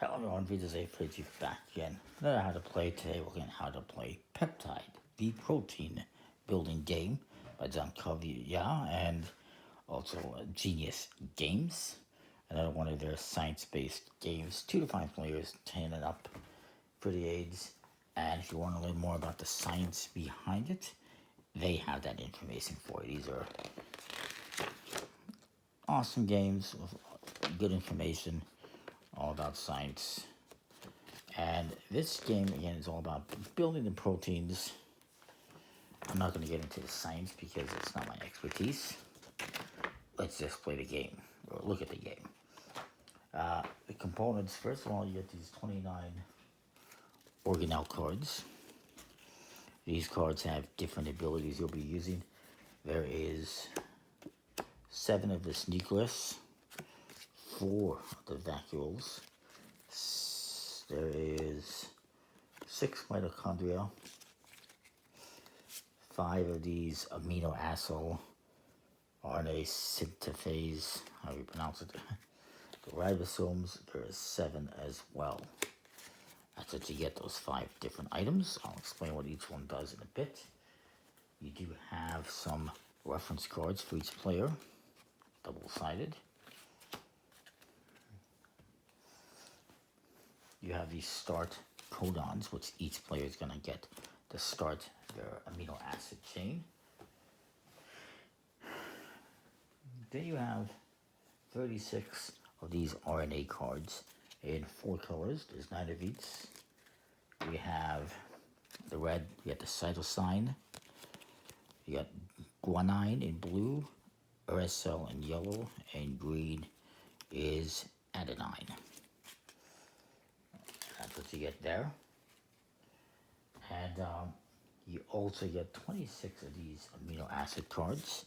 Hello everyone, Vita's A back again. Another how to play. Today we're looking at how to play Peptide, the protein building game by John Covia and also Genius Games. Another one of their science-based games, 2 to 5 players, 10 and up for the age. And if you want to learn more about the science behind it, they have that information for you. These are awesome games with good information, all about science. And this game, again, is all about building the proteins. I'm not going to get into the science because it's not my expertise. Let's just play the game, or look at the game. The components, first of all, you get these 29 organelle cards. These cards have different abilities you'll be using. There is 7 of this nucleus, 4 of the vacuoles. There is 6 mitochondria, 5 of these amino acid RNA synthetase, how you pronounce it, the ribosomes. There is 7 as well. That's what you get, those 5 different items. I'll explain what each one does in a bit. You do have some reference cards for each player, double-sided. You have these start codons, which each player is going to get to start their amino acid chain. Then you have 36 of these RNA cards in 4 colors. There's 9 of each. We have the red, you got the cytosine. You got guanine in blue, uracil in yellow, and green is adenine. That's what you get there. And you also get 26 of these amino acid cards.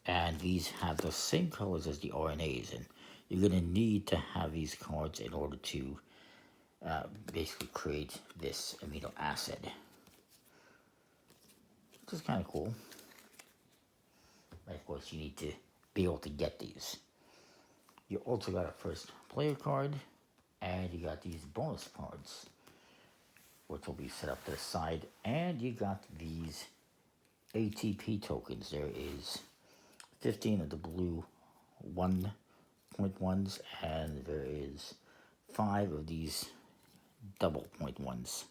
And these have the same colors as the RNAs. And you're going to need to have these cards in order to basically create this amino acid. Which is kind of cool. But of course, you need to be able to get these. You also got a first player card. And you got these bonus cards, which will be set up to the side. And you got these ATP tokens. There is 15 of the blue 1.1s, and there is 5 of these double 0.1s.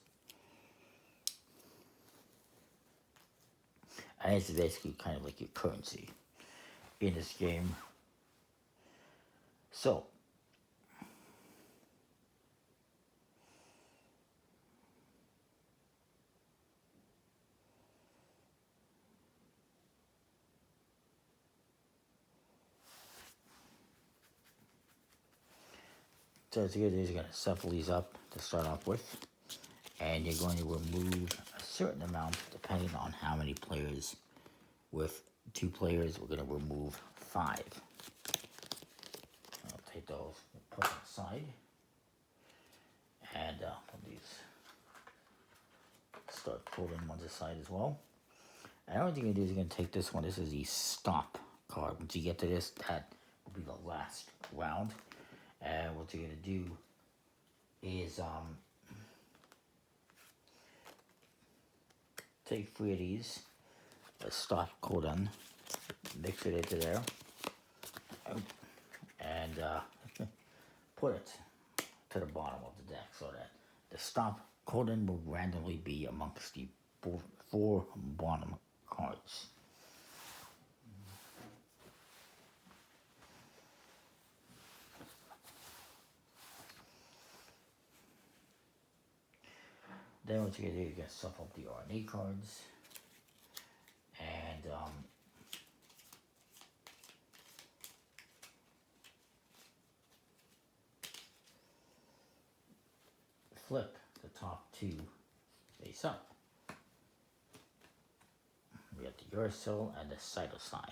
And it's basically kind of like your currency in this game. So, So what you're going to do is you're going to shuffle these up to start off with, and you're going to remove a certain amount depending on how many players. With 2 players, we're going to remove 5. I'll take those and put them aside, and put these, start pulling ones aside as well. And what you're going to do is you're going to take this one. This is the stop card. Once you get to this, that will be the last round. And what you're going to do is take 3 of these, a stop codon, mix it into there, and put it to the bottom of the deck so that the stop codon will randomly be amongst the 4 bottom cards. Then what you're going to do, you're going to shuffle up the RNA cards, and flip the top 2 face up. We got the uracil and the cytosine.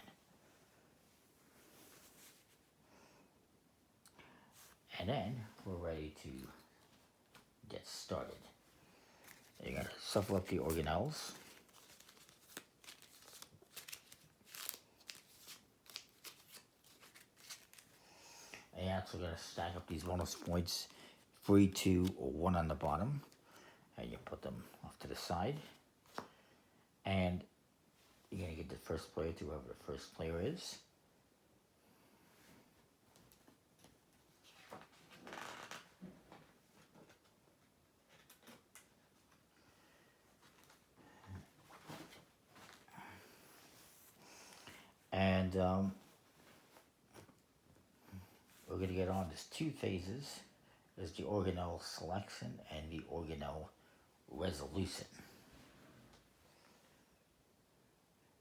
And then we're ready to get started. You're going to shuffle up the organelles. And They actually got to stack up these bonus points, 3, 2, or 1 on the bottom, and you put them off to the side. And you're going to get the first player to whoever the first player is. And we're going to get on. There's 2 phases. There's the organelle selection and the organelle resolution.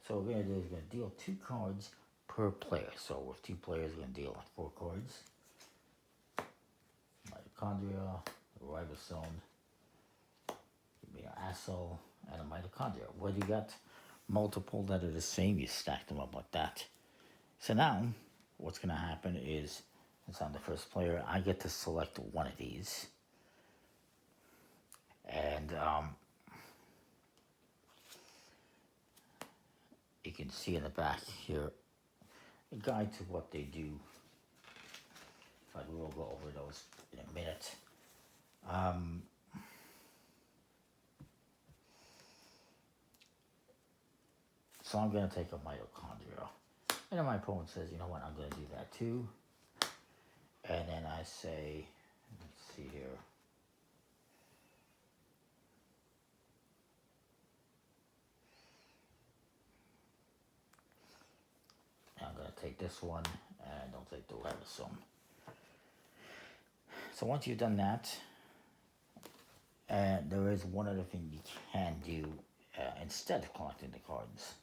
So what we're going to do is we're going to deal 2 cards per player. So with 2 players, we're going to deal 4 cards. Mitochondria, a ribosome, amino acid, and a mitochondria. When you got multiple that are the same, you stack them up like that. So now, what's going to happen is, it's on the first player, I get to select one of these. And you can see in the back here a guide to what they do. But we will go over those in a minute. So I'm going to take a mitochondria. And then my opponent says, you know what, I'm going to do that too. And then I say, let's see here. I'm going to take this one, and I'll take the ribosome. So once you've done that, there is one other thing you can do instead of collecting the cards.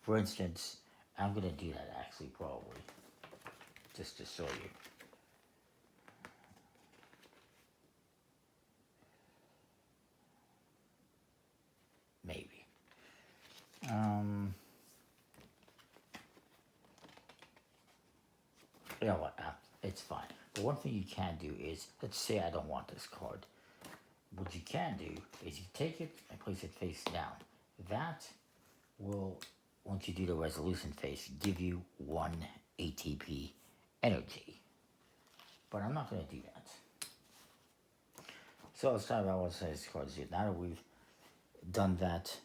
For instance, I'm going to do that actually probably, just to show you. Maybe. You know what, it's fine. But one thing you can do is, let's say I don't want this card. What you can do is you take it and place it face down. That will, once you do the resolution phase, give you 1 ATP energy. But I'm not going to do that. So let's talk about what size cards here. Now that we've done that,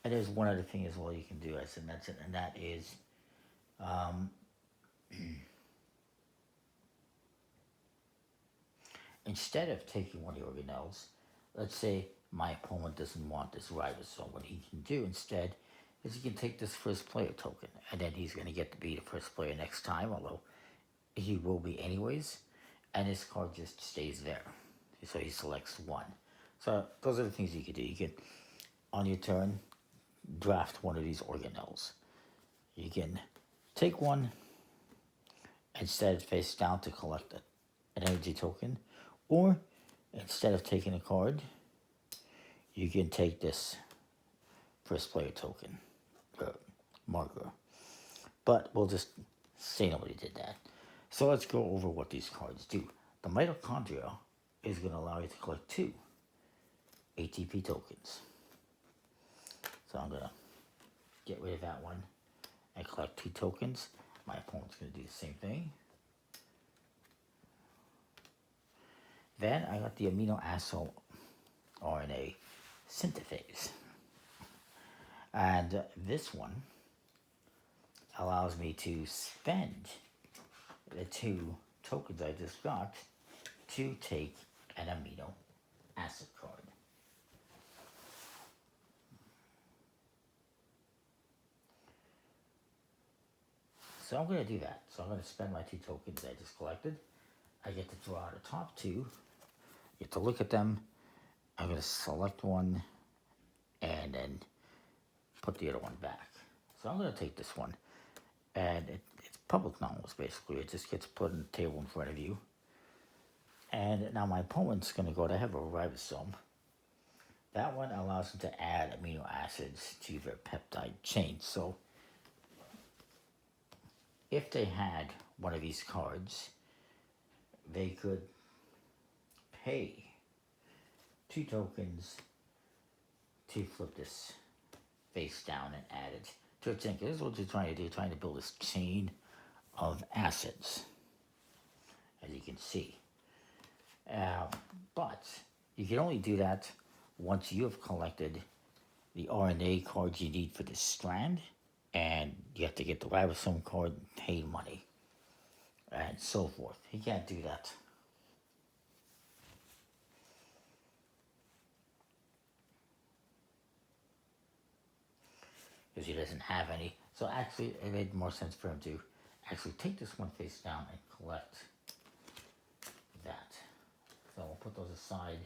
and there's one other thing as well you can do, and that's it, and that is instead of taking one of the organelles, let's say my opponent doesn't want this ribosome. What he can do instead is he can take this first player token, and then he's going to get to be the first player next time, although he will be anyways, and his card just stays there. So he selects 1. So those are the things you can do. You can, on your turn, draft one of these organelles. You can take one and set it face down to collect an energy token, or instead of taking a card, you can take this first player token marker. But we'll just say nobody did that. So let's go over what these cards do. The mitochondria is going to allow you to collect 2 ATP tokens. So I'm going to get rid of that one and collect 2 tokens. My opponent's going to do the same thing. Then I got the amino acid RNA synthetase. And this one allows me to spend the 2 tokens I just got to take an amino acid card. So I'm going to do that. So I'm going to spend my 2 tokens I just collected. I get to draw the top 2. Get to look at them. I'm going to select one and then put the other one back. So I'm going to take this one. And it's public knowledge, basically. It just gets put on the table in front of you. And now my opponent's going to go to have a ribosome. That one allows them to add amino acids to their peptide chain. So if they had one of these cards, they could pay 2 tokens to flip this face down and add it to think, this is what you're trying to do. You're trying to build this chain of acids, as you can see. But you can only do that once you have collected the RNA cards you need for this strand, and you have to get the ribosome card, pay money, and so forth. You can't do that. Because he doesn't have any. So actually, it made more sense for him to actually take this one face down and collect that. So we'll put those aside,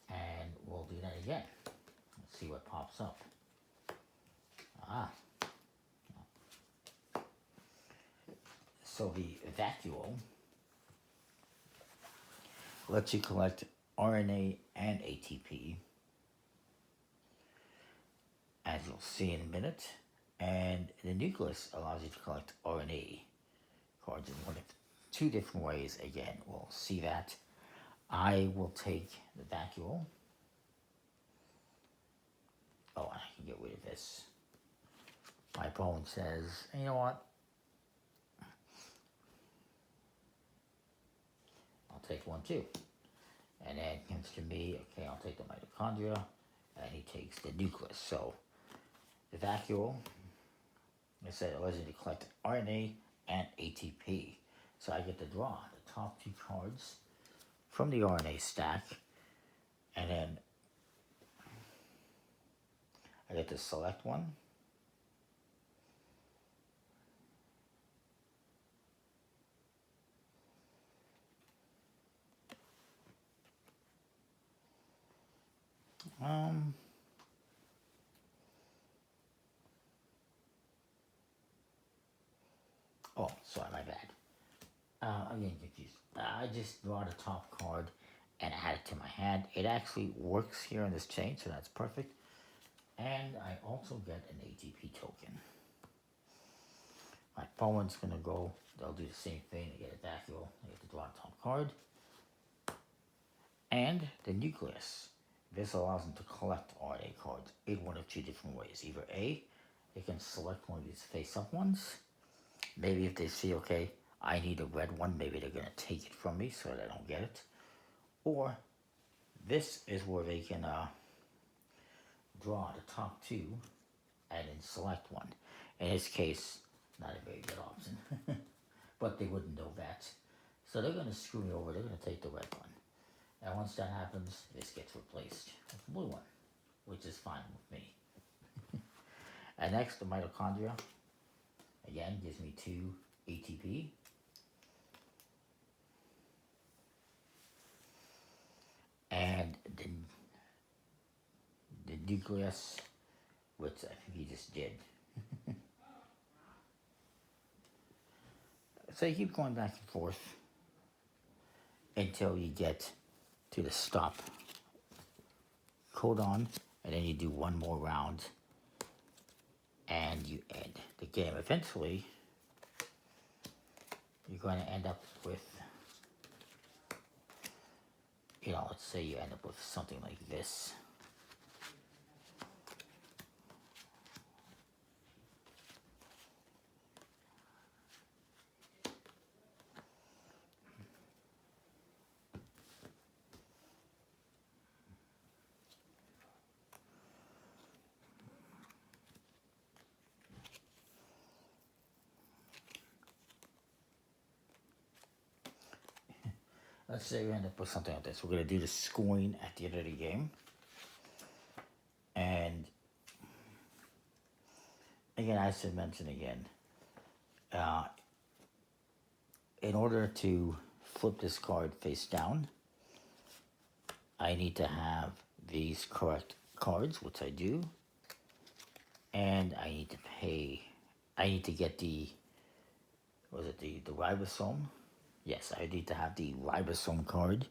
and we'll do that again. Let's see what pops up. So the vacuole lets you collect RNA and ATP, as you'll see in a minute, and the nucleus allows you to collect RNA cards in one of two different ways. Again, we'll see that. I will take the vacuole. Oh, I can get rid of this. My phone says, you know what? I'll take one too. And then it comes to me, okay, I'll take the mitochondria, and he takes the nucleus. So the vacuole, I said it allows you to collect RNA and ATP. So I get to draw the top two cards from the RNA stack, and then I get to select one. Oh, sorry, my bad. I'm getting confused. I just draw the top card and add it to my hand. It actually works here in this chain, so that's perfect. And I also get an ATP token. My opponent's gonna go, they'll do the same thing. They get a vacuole, they get to draw a top card. And the nucleus. This allows them to collect RNA cards in one of two different ways. Either A, they can select one of these face-up ones. Maybe if they see, okay, I need a red one, maybe they're gonna take it from me so that I don't get it. Or this is where they can draw the top two and then select one. In this case, not a very good option, but they wouldn't know that. So they're gonna screw me over, they're gonna take the red one. And once that happens, this gets replaced with the blue one, which is fine with me. And next, the mitochondria, again, gives me 2 ATP. And the nucleus, which I think he just did. So you keep going back and forth until you get to the stop codon, and then you do one more round and you end the game. Eventually, you're going to end up with, you know, let's say you end up with something like this. Let's say we end up with something like this. We're going to do the scoring at the end of the game. And again, I should mention again, in order to flip this card face down, I need to have these correct cards, which I do. And I need to pay, I need to get the, was it the ribosome? Yes, I need to have the ribosome card.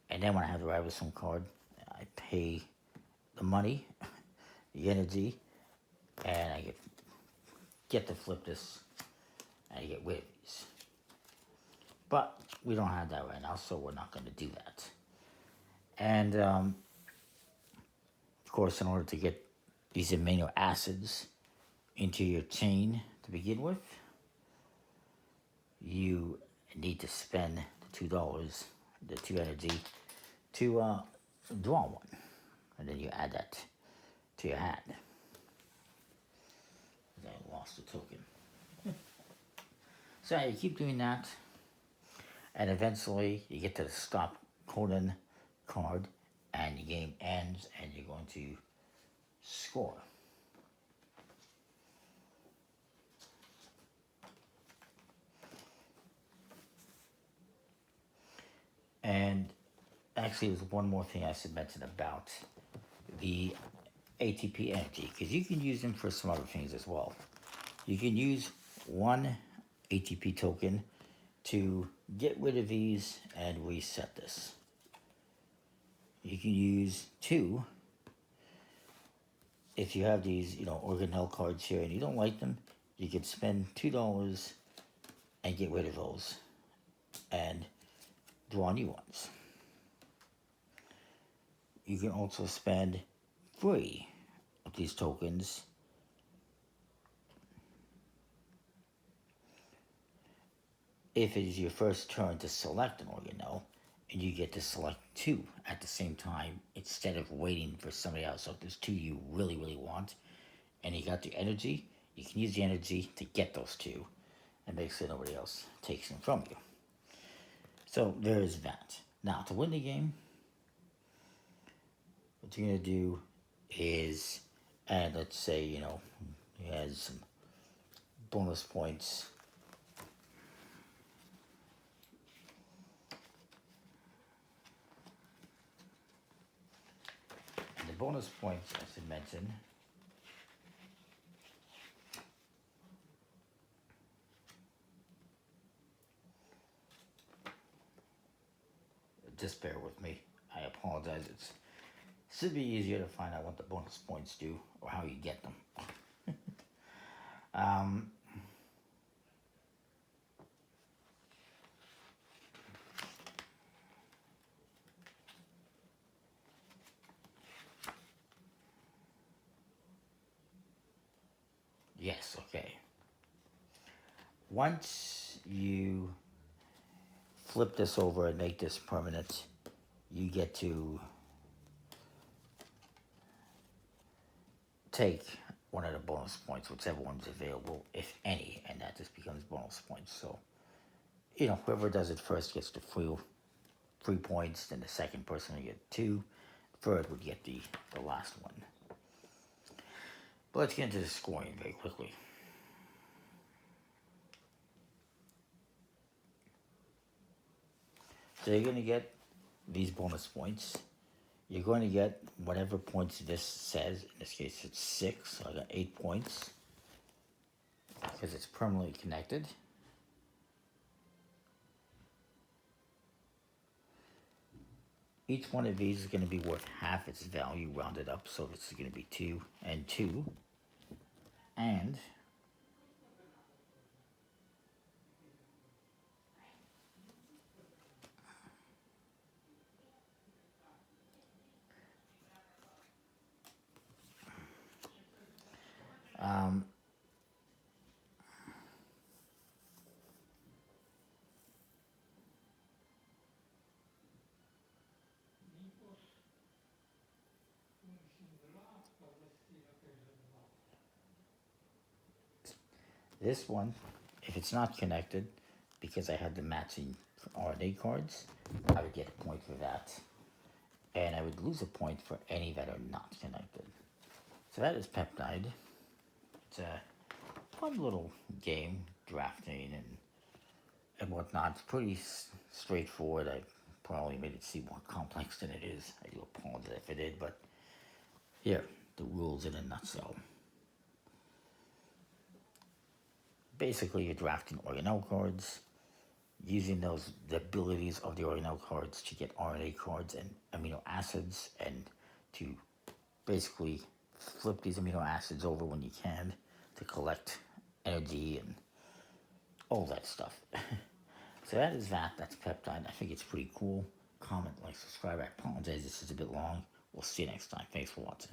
And then when I have the ribosome card, I pay the money, the energy, and I get to flip this, and I get rid of these. But we don't have that right now, so we're not going to do that. And of course, in order to get these amino acids into your chain to begin with, you need to spend the $2, the 2 energy, to draw one. And then you add that to your hat. I lost the token. So you keep doing that, and eventually you get to the stop codon card, and the game ends, and you're going to score. And actually, there's one more thing I should mention about the ATP energy, because you can use them for some other things as well. You can use one ATP token to get rid of these and reset this. You can use two if you have these, organelle cards here and you don't like them. You could spend $2 and get rid of those and draw new ones. You can also spend 3 of these tokens if it is your first turn to select an organelle, and you get to select 2 at the same time instead of waiting for somebody else. So if there's 2 you really, really want, and you got the energy, you can use the energy to get those 2 and make sure nobody else takes them from you. So there is that. Now, to win the game, what you're going to do is, and let's say, he has some bonus points. And the bonus points, I should mention, just bear with me. I apologize. It should be easier to find out what the bonus points do or how you get them. Yes, okay. Once you flip this over and make this permanent, you get to take one of the bonus points, whichever one's available, if any, and that just becomes bonus points. So, whoever does it first gets the 3 points, then the second person will get 2, third would get the last one. But let's get into the scoring very quickly. So you're going to get these bonus points. You're going to get whatever points this says. In this case, it's 6, so I got 8 points because it's permanently connected. Each one of these is going to be worth half its value rounded up, so this is going to be 2 and 2. And this one, if it's not connected, because I had the matching RNA cards, I would get a point for that. And I would lose a point for any that are not connected. So that is Peptide. It's a fun little game, drafting and whatnot. It's pretty straightforward. I probably made it seem more complex than it is. I do apologize if it did, but here, the rules in a nutshell. Basically, you're drafting organelle cards, using the abilities of the organelle cards to get RNA cards and amino acids, and to basically flip these amino acids over when you can to collect energy and all that stuff. So that is that. That's Peptide. I think it's pretty cool. Comment, like, subscribe. I apologize this is a bit long. We'll see you next time. Thanks for watching.